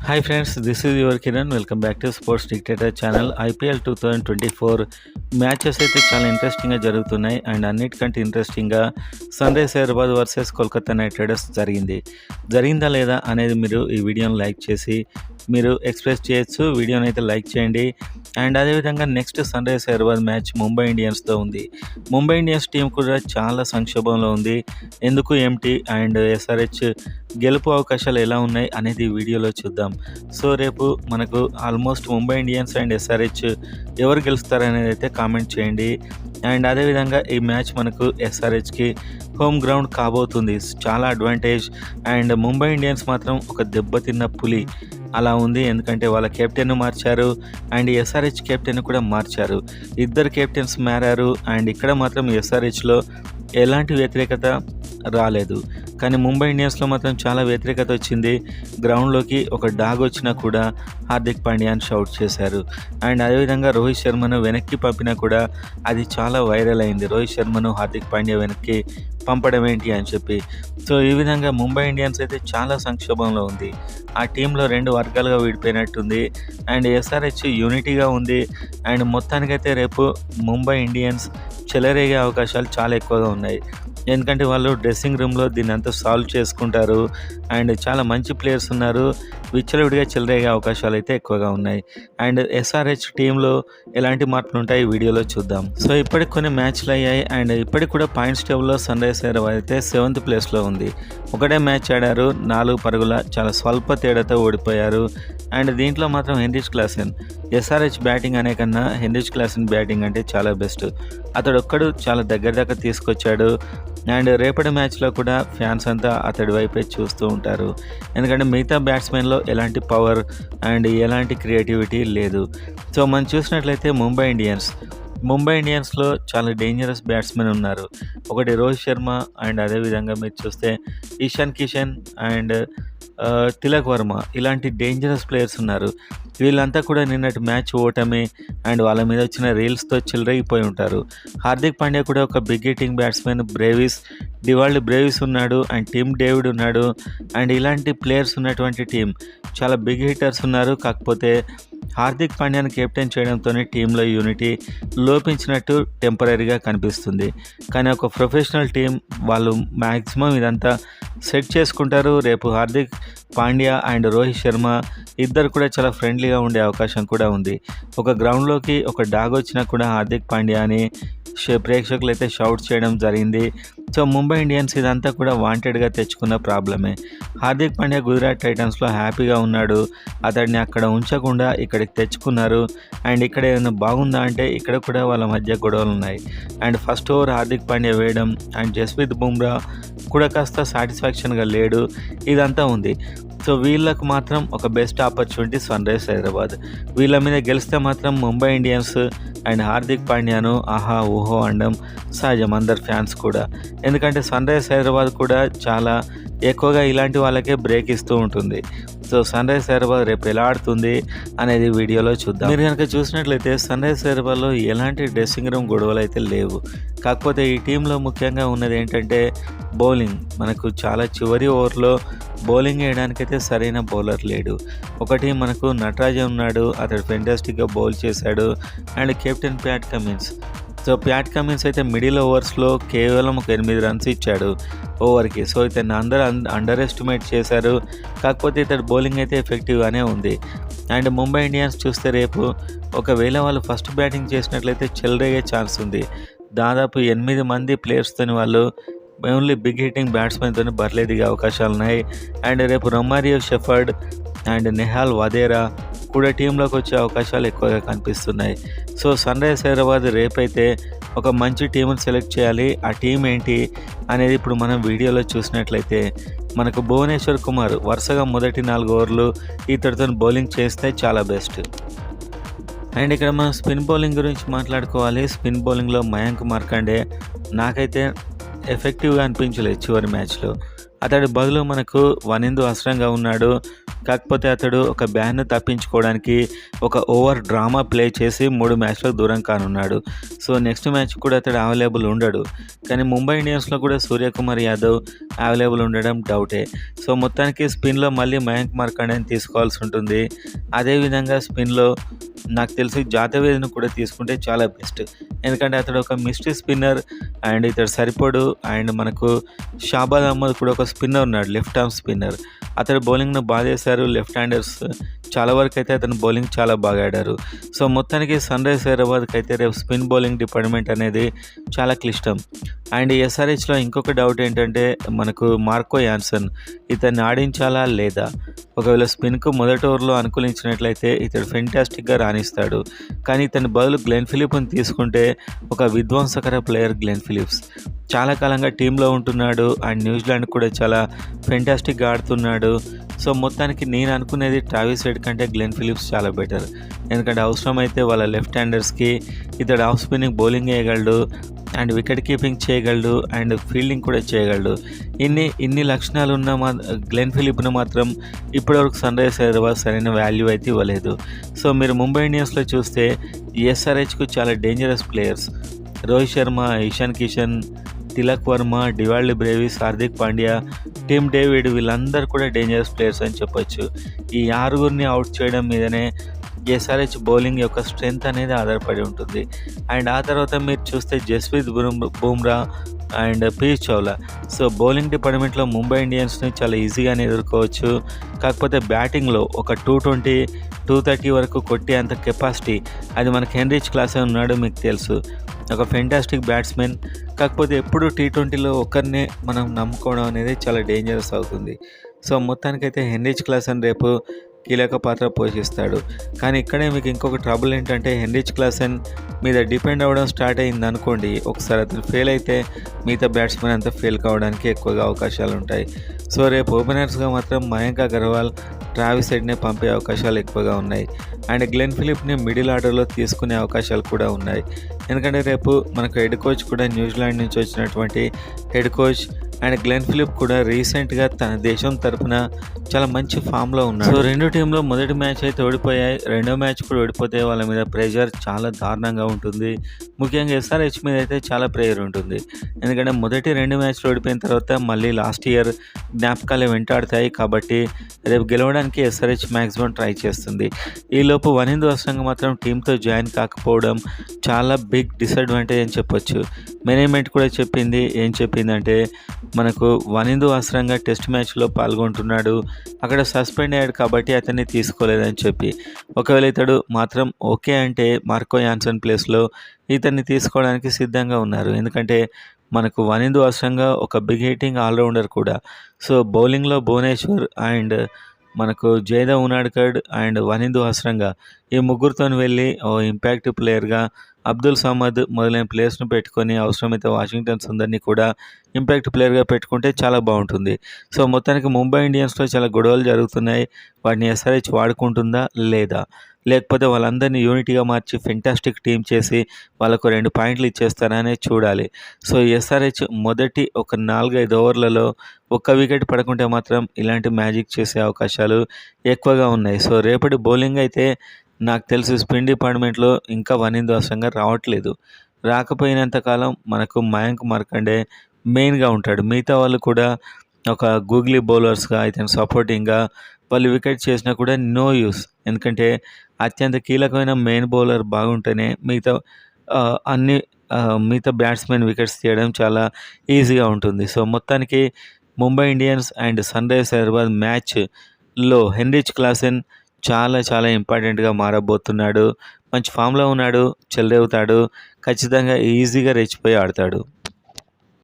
Hi friends, this is your Kiran. Welcome back to sports dictator channel. IPL 2024 matches అయితే చాలా ఇంట్రెస్టింగ్గా జరుగుతున్నాయి. And అన్నిటికంటే ఇంట్రెస్టింగ్గా Sun rise Hyderabad versus Kolkata Knight Riders జరిగిందా లేదా అనేది మీరు ఈ వీడియోని లైక్ చేసి మీరు ఎక్స్ప్రెస్ చేయొచ్చు. వీడియోని అయితే లైక్ చేయండి. అండ్ అదేవిధంగా next sun rise Hyderabad match Mumbai ఇండియన్స్తో ఉంది. ముంబై ఇండియన్స్ టీం కూడా చాలా సంక్షోభంలో ఉంది. ఎందుకు ఏమిటి అండ్ ఎస్ఆర్హెచ్ గెలుపు అవకాశాలు ఎలా ఉన్నాయి అనేది ఈ వీడియోలో చూద్దాం. సో రేపు మనకు almost Mumbai Indians and SRH ఎవరు గెలుస్తారనేది అయితే కామెంట్ చేయండి. అండ్ అదేవిధంగా ఈ మ్యాచ్ మనకు ఎస్ఆర్హెచ్కి హోమ్ గ్రౌండ్ కాబోతుంది. చాలా అడ్వాంటేజ్. అండ్ ముంబై ఇండియన్స్ మాత్రం ఒక దెబ్బతిన్న పులి అలా ఉంది. ఎందుకంటే వాళ్ళ కెప్టెన్ మార్చారు అండ్ ఎస్ఆర్హెచ్ కెప్టెన్ కూడా మార్చారు. ఇద్దరు కెప్టెన్స్ మారారు. అండ్ ఇక్కడ మాత్రం ఎస్ఆర్హెచ్లో ఎలాంటి వ్యతిరేకత రాలేదు, కానీ ముంబై ఇండియన్స్లో మాత్రం చాలా వ్యతిరేకత వచ్చింది. గ్రౌండ్లోకి ఒక డాగ్ వచ్చినా కూడా హార్దిక్ పాండ్యాని షౌట్ చేశారు. అండ్ అదేవిధంగా రోహిత్ శర్మను వెనక్కి పంపినా కూడా అది చాలా వైరల్ అయింది. రోహిత్ శర్మను హార్దిక్ పాండ్యా వెనక్కి పంపడం ఏంటి అని చెప్పి. సో ఈ విధంగా ముంబై ఇండియన్స్ అయితే చాలా సంక్షోభంలో ఉంది. ఆ టీంలో రెండు వర్గాలుగా విడిపోయినట్టుంది. అండ్ ఎస్ఆర్హెచ్ యూనిటీగా ఉంది. అండ్ మొత్తానికైతే రేపు ముంబై ఇండియన్స్ చెలరేగే అవకాశాలు చాలా ఎక్కువగా ఉన్నాయి. ఎందుకంటే వాళ్ళు డ్రెస్సింగ్ రూమ్లో దీన్ని అంతా సాల్వ్ చేసుకుంటారు. అండ్ చాలా మంచి ప్లేయర్స్ ఉన్నారు. విచ్చలవిడిగా చెలరేగే అవకాశాలు అయితే ఎక్కువగా ఉన్నాయి. అండ్ ఎస్ఆర్హెచ్ టీంలో ఎలాంటి మార్పులు ఉంటాయి ఈ వీడియోలో చూద్దాం. సో ఇప్పటికి కొన్ని మ్యాచ్లు అయ్యాయి. అండ్ ఇప్పటికి కూడా పాయింట్స్ టేబుల్లో సన్ రైజ్ హైదరాబాద్ అయితే 7th ప్లేస్లో ఉంది. ఒకటే మ్యాచ్ ఆడారు, 4 పరుగుల చాలా స్వల్ప తేడాతో ఓడిపోయారు. అండ్ దీంట్లో మాత్రం హెన్రిచ్ క్లాసెన్ ఎస్ఆర్హెచ్ బ్యాటింగ్ అనే కన్నా హెన్రిచ్ క్లాసెన్ బ్యాటింగ్ అంటే చాలా బెస్ట్. అతడు ఒక్కడు చాలా దగ్గర దాకా తీసుకొచ్చాడు. అండ్ రేపటి మ్యాచ్లో కూడా ఫ్యాన్స్ అంతా అతడి వైపే చూస్తూ ఉంటారు. ఎందుకంటే మిగతా బ్యాట్స్మెన్లో ఎలాంటి పవర్ అండ్ ఎలాంటి క్రియేటివిటీ లేదు. సో మనం చూసినట్లయితే ముంబై ఇండియన్స్లో చాలా డేంజరస్ బ్యాట్స్మెన్ ఉన్నారు. ఒకటి రోహిత్ శర్మ అండ్ అదేవిధంగా మీరు చూస్తే ఇషాన్ కిషన్ అండ్ తిలక్ వర్మ, ఇలాంటి డేంజరస్ ప్లేయర్స్ ఉన్నారు. వీళ్ళంతా కూడా నిన్నటి మ్యాచ్ ఓటమి అండ్ వాళ్ళ మీద వచ్చిన రీల్స్తో చిల్లరైపోయి ఉంటారు. హార్దిక్ పాండ్యా కూడా ఒక big hitting batsmen, Dewald Brevis ఉన్నాడు అండ్ టిమ్ డేవిడ్ ఉన్నాడు. అండ్ ఇలాంటి ప్లేయర్స్ ఉన్నటువంటి టీం, చాలా బిగ్ హిట్టర్స్ ఉన్నారు. కాకపోతే హార్దిక్ పాండ్యాని కెప్టెన్ చేయడంతోనే టీంలో యూనిటీ లోపించినట్టు టెంపరీగా కనిపిస్తుంది. కానీ ఒక ప్రొఫెషనల్ టీం వాళ్ళు మ్యాక్సిమం ఇదంతా సెట్ చేసుకుంటారు. రేపు హార్దిక్ పాండ్యా అండ్ రోహిత్ శర్మ ఇద్దరు కూడా చాలా ఫ్రెండ్లీగా ఉండే అవకాశం కూడా ఉంది. ఒక గ్రౌండ్లోకి ఒక డాగ్ వచ్చినా కూడా హార్దిక్ పాండ్యా అని ప్రేక్షకులు అయితే షౌట్ చేయడం జరిగింది. సో ముంబై ఇండియన్స్ ఇదంతా కూడా వాంటెడ్గా తెచ్చుకున్న ప్రాబ్లమే. హార్దిక్ పాండ్యా గుజరాత్ టైటన్స్లో హ్యాపీగా ఉన్నాడు. అతడిని అక్కడ ఉంచకుండా ఇక్కడికి తెచ్చుకున్నారు. అండ్ ఇక్కడ ఏదైనా బాగుందా అంటే ఇక్కడ కూడా వాళ్ళ మధ్య గొడవలు ఉన్నాయి. And first over Hardik Pandya వేయడం అండ్ జస్ప్రీత్ బుమ్రా కూడా కాస్త సాటిస్ఫాక్షన్గా లేడు. ఇదంతా ఉంది. సో వీళ్ళకు మాత్రం ఒక best opportunity Sun rise Hyderabad. వీళ్ళ మీద గెలిస్తే మాత్రం ముంబై ఇండియన్స్ అండ్ హార్దిక్ పాండ్యాను ఆహా ఊహో అనడం సహజం అందరు ఫ్యాన్స్ కూడా. ఎందుకంటే సన్ రైజ్ హైదరాబాద్ కూడా చాలా ఎక్కువగా ఇలాంటి వాళ్ళకే బ్రేక్ ఇస్తూ ఉంటుంది. సో సన్ రైజ్ హైదరాబాద్ రేపు ఎలా ఆడుతుంది అనేది వీడియోలో చూద్దాం. మీరు కనుక చూసినట్లయితే సన్ రైజ్ హైదరాబాద్లో ఎలాంటి డ్రెస్సింగ్ రూమ్ గొడవలు అయితే లేవు. కాకపోతే ఈ టీంలో ముఖ్యంగా ఉన్నది ఏంటంటే బౌలింగ్. మనకు చాలా చివరి ఓవర్లో బౌలింగ్ వేయడానికైతే సరైన బౌలర్ లేడు. ఒకటి మనకు నటరాజన్ ఉన్నాడు, అతడు ఫెంటాస్టిక్గా బౌల్ చేశాడు. And captain Pat Cummins. So Pat Cummins అయితే మిడిల్ ఓవర్స్లో కేవలం ఒక 8 రన్స్ ఇచ్చాడు ఓవర్కి. సో ఇతన్ని అందరూ అండర్ ఎస్టిమేట్ చేశారు. కాకపోతే ఇతడు బౌలింగ్ అయితే ఎఫెక్టివ్గానే ఉంది. అండ్ ముంబై ఇండియన్స్ చూస్తే రేపు ఒకవేళ వాళ్ళు ఫస్ట్ బ్యాటింగ్ చేసినట్లయితే చెలరేగే ఛాన్స్ ఉంది. దాదాపు 8 మంది ప్లేయర్స్తో వాళ్ళు ఓన్లీ బిగ్ హిట్టింగ్ బ్యాట్స్మెన్తో బరిలో దిగే అవకాశాలు ఉన్నాయి. అండ్ రేపు Romario shepherd and Nehal Wadhera కూడా టీంలోకి వచ్చే అవకాశాలు ఎక్కువగా కనిపిస్తున్నాయి. సో సన్ రైజ్ హైదరాబాద్ రేపైతే ఒక మంచి టీంని సెలెక్ట్ చేయాలి. ఆ టీం ఏంటి అనేది ఇప్పుడు మనం వీడియోలో చూసినట్లయితే మనకు భువనేశ్వర్ కుమార్ వరుసగా మొదటి 4 ఓవర్లు ఇతడితో బౌలింగ్ చేస్తే చాలా బెస్ట్. అండ్ ఇక్కడ మనం స్పిన్ బౌలింగ్ గురించి మాట్లాడుకోవాలి. స్పిన్ బౌలింగ్లో మయాంక్ మార్కండే నాకైతే ఎఫెక్టివ్గా అనిపించలేదు చివరి మ్యాచ్లో. అతడి బదులు మనకు వనిందు అస్రంగా ఉన్నాడు. కాకపోతే అతడు ఒక బ్యాన్‌ను తప్పించుకోవడానికి ఒక ఓవర్ డ్రామా ప్లే చేసి 3 మ్యాచ్‌లకు దూరం కానున్నాడు. సో, నెక్స్ట్ మ్యాచ్ కూడా అతడు అవైలబుల్ ఉండడు. కానీ ముంబై ఇండియన్స్‌లో కూడా సూర్యకుమార్ యాదవ్ అవైలబుల్ ఉండడం డౌటే. సో, మొత్తానికి స్పిన్‌లో మళ్ళీ మయాంక్ మార్కండేని తీసుకోవాల్సి ఉంటుంది. అదేవిధంగా స్పిన్‌లో నాకు తెలిసి జాతవేద్‌ని కూడా తీసుకుంటే చాలా బెస్ట్. ఎందుకంటే అతడు ఒక మిస్ట్రీ స్పిన్నర్ అండ్ ఇతడు సరిపోడు. అండ్ మనకు షాబాద్ అహ్మద్ కూడా ఒక స్పిన్నర్ ఉన్నాడు, లెఫ్ట్ ఆర్మ్ స్పిన్నర్. అతడు బౌలింగ్‌ను బాధేశారు. లెఫ్ట్ హ్యాండర్స్ చాలా వరకైతే అతను బౌలింగ్ చాలా బాగా ఆడారు. సో, మొత్తానికి సన్‌రైజ్ హైదరాబాద్‌కి అయితే రేపు స్పిన్ బౌలింగ్ డిపార్ట్మెంట్ అనేది చాలా క్లిష్టం. అండ్ ఎస్ఆర్‌హెచ్‌లో ఇంకొక డౌట్ ఏంటంటే మనకు మార్కో యాన్సన్ ఇతన్ని ఆడించాలా లేదా? ఒకవేళ స్పిన్‌కు మొదటి ఓవర్‌లో అనుకూలించినట్లయితే ఇతడు ఫెంటాస్టిక్‌గా రాణిస్తాడు. కానీ ఇతని బదులు గ్లెన్ ఫిలిప్‌ని తీసుకుంటే ఒక విధ్వంసకర ప్లేయర్ గ్లెన్ ఫిలిప్స్. చాలా కాలంగా టీంలో ఉంటున్నాడు అండ్ న్యూజిలాండ్ కూడా చాలా ఫెంటాస్టిక్‌గా ఆడుతున్నాడు. సో, మొత్తానికి నేను అనుకునేది ట్రావిస్ హెడ్ కంటే గ్లెన్ ఫిలిప్స్ చాలా బెటర్. ఎందుకంటే అవసరమైతే వాళ్ళ లెఫ్ట్ హ్యాండర్స్‌కి ఇతడు ఆఫ్ స్పిన్నింగ్ బౌలింగ్ వేయగలడు అండ్ వికెట్ కీపింగ్ చేయగలడు అండ్ ఫీల్డింగ్ కూడా చేయగలడు. ఇన్ని లక్షణాలు ఉన్న గ్లెన్ ఫిలిప్‌ను మాత్రం ఇప్పటివరకు సన్‌రైజర్స్ హైదరాబాద్ సరైన వాల్యూ అయితే ఇవ్వలేదు. సో, మీరు ముంబై ఇండియన్స్‌లో చూస్తే ఎస్ఆర్‌హెచ్‌కు చాలా dangerous players Rohit Sharma, Ishan Kishan, Tilak Varma, Dewald Brevis, Hardik Pandya, Tim David వీళ్ళందరూ కూడా డేంజరస్ ప్లేయర్స్ అని చెప్పొచ్చు. ఈ ఆరుగురిని అవుట్ చేయడం మీదనే ఎస్ఆర్‌హెచ్ బౌలింగ్ యొక్క స్ట్రెంత్ అనేది ఆధారపడి ఉంటుంది. అండ్ ఆ తర్వాత మీరు చూస్తే Jasprit Bumrah and Piyush Chawla. So, bowling డిపార్ట్మెంట్లో ముంబై ఇండియన్స్ని చాలా ఈజీగానే ఎదుర్కోవచ్చు. కాకపోతే బ్యాటింగ్లో ఒక 220, 230 వరకు కొట్టే అంత కెపాసిటీ అది మనకి హెన్రిచ్ క్లాసే ఉన్నాడు, మీకు తెలుసు. ఒక ఫెంటాస్టిక్ బ్యాట్స్మెన్. కాకపోతే ఎప్పుడు టీ20లో ఒక్కరినే మనం నమ్ముకోవడం అనేది చాలా డేంజరస్ అవుతుంది. సో, మొత్తానికైతే హెన్రిచ్ క్లాసన్ రేపు కీలక పాత్ర పోషిస్తాడు. కానీ ఇక్కడే మీకు ఇంకొక ట్రబుల్ ఏంటంటే హెన్రిచ్ క్లాసన్ మీద డిపెండ్ అవ్వడం స్టార్ట్ అయింది అనుకోండి, ఒకసారి అతను ఫెయిల్ అయితే మిగతా బ్యాట్స్మెన్ అంతా ఫెయిల్ కావడానికి ఎక్కువగా అవకాశాలు ఉంటాయి. సో, రేపు ఓపెనర్స్గా మాత్రం మయాంక్ అగర్వాల్, ట్రావిస్ హెడ్నే పంపే అవకాశాలు ఎక్కువగా ఉన్నాయి. అండ్ గ్లెన్ ఫిలిప్ని మిడిల్ ఆర్డర్లో తీసుకునే అవకాశాలు కూడా ఉన్నాయి. ఎందుకంటే రేపు మనకు హెడ్ కోచ్ కూడా న్యూజిలాండ్ నుంచి వచ్చినటువంటి head coach and Glenn Philip కూడా రీసెంట్గా తన దేశం తరపున చాలా మంచి ఫామ్లో ఉన్నాడు. సో, రెండు టీంలో మొదటి మ్యాచ్ అయితే ఓడిపోయాయి. రెండో మ్యాచ్ కూడా ఓడిపోతే వాళ్ళ మీద ప్రెషర్ చాలా దారుణంగా ఉంటుంది. ముఖ్యంగా ఎస్ఆర్‌హెచ్ మీద అయితే చాలా ప్రెషర్ ఉంటుంది. ఎందుకంటే మొదటి 2 మ్యాచ్లు ఓడిపోయిన తర్వాత మళ్ళీ లాస్ట్ ఇయర్ జ్ఞాపకాలే వెంటాడుతాయి. కాబట్టి రేపు గెలవడానికి ఎస్ఆర్‌హెచ్ మ్యాక్సిమం ట్రై చేస్తుంది. ఈలోపు వనిందు అసంగా మాత్రం టీంతో జాయిన్ కాకపోవడం చాలా బిగ్ డిసడ్వాంటేజ్ అని చెప్పొచ్చు. మేనేజ్మెంట్ కూడా ఏం చెప్పిందంటే మనకు వనిందు అసరంగా టెస్ట్ మ్యాచ్లో పాల్గొంటున్నాడు, అక్కడ సస్పెండ్ అయ్యాడు కాబట్టి అతన్ని తీసుకోలేదని చెప్పి. ఒకవేళ ఇతడు మాత్రం ఓకే అంటే మార్కో యాన్సన్ ప్లేస్లో ఇతన్ని తీసుకోవడానికి సిద్ధంగా ఉన్నారు. ఎందుకంటే మనకు వనిందు అసరంగా ఒక బిగ్ హిట్టింగ్ ఆల్రౌండర్ కూడా. సో, బౌలింగ్లో భువనేశ్వర్ అండ్ మనకు జైదేవ్ ఉనాడ్కడ్ అండ్ వనిందు హస్రంగా ఈ ముగ్గురితో వెళ్ళి ఓ ఇంపాక్ట్ ప్లేయర్గా అబ్దుల్ సమద్ మొదలైన ప్లేయర్స్ను పెట్టుకొని అవసరమైతే వాషింగ్టన్ సుందర్ని కూడా ఇంపాక్ట్ ప్లేయర్గా పెట్టుకుంటే చాలా బాగుంటుంది. సో, మొత్తానికి ముంబై ఇండియన్స్లో చాలా గొడవలు జరుగుతున్నాయి. వాటిని ఎస్ఆర్‌హెచ్ వాడుకుంటుందా లేదా? లేకపోతే వాళ్ళందరినీ యూనిటీగా మార్చి ఫెంటాస్టిక్ టీం చేసి వాళ్ళకు 2 పాయింట్లు ఇచ్చేస్తారా అనేది చూడాలి. సో, ఎస్ఆర్‌హెచ్ మొదటి ఒక 4-5 ఓవర్లలో ఒక్క వికెట్ పడకుంటే మాత్రం ఇలాంటి మ్యాజిక్ చేసే అవకాశాలు ఎక్కువగా ఉన్నాయి. సో, రేపటి బౌలింగ్ అయితే నాకు తెలిసి స్పిన్ డిపార్ట్మెంట్లో ఇంకా వనిందు అసంగా రావట్లేదు. రాకపోయినంత కాలం మనకు మయాంక్ మార్కండే మెయిన్గా ఉంటాడు. మిగతా వాళ్ళు కూడా ఒక గూగ్లీ బౌలర్స్గా ఇతను సపోర్టింగ్గా వాళ్ళు వికెట్ చేసినా కూడా నో యూస్. ఎందుకంటే అత్యంత కీలకమైన మెయిన్ బౌలర్ బాగుంటేనే మిగతా బ్యాట్స్మెన్ వికెట్స్ తీయడం చాలా ఈజీగా ఉంటుంది. సో, మొత్తానికి Mumbai Indians and Sunrisers Hyderabad మ్యాచ్లో హెన్రిచ్ క్లాసెన్ చాలా ఇంపార్టెంట్గా మారబోతున్నాడు. మంచి ఫామ్లో ఉన్నాడు, చెలరేగుతాడు, ఖచ్చితంగా ఈజీగా రెచ్చిపోయి ఆడతాడు.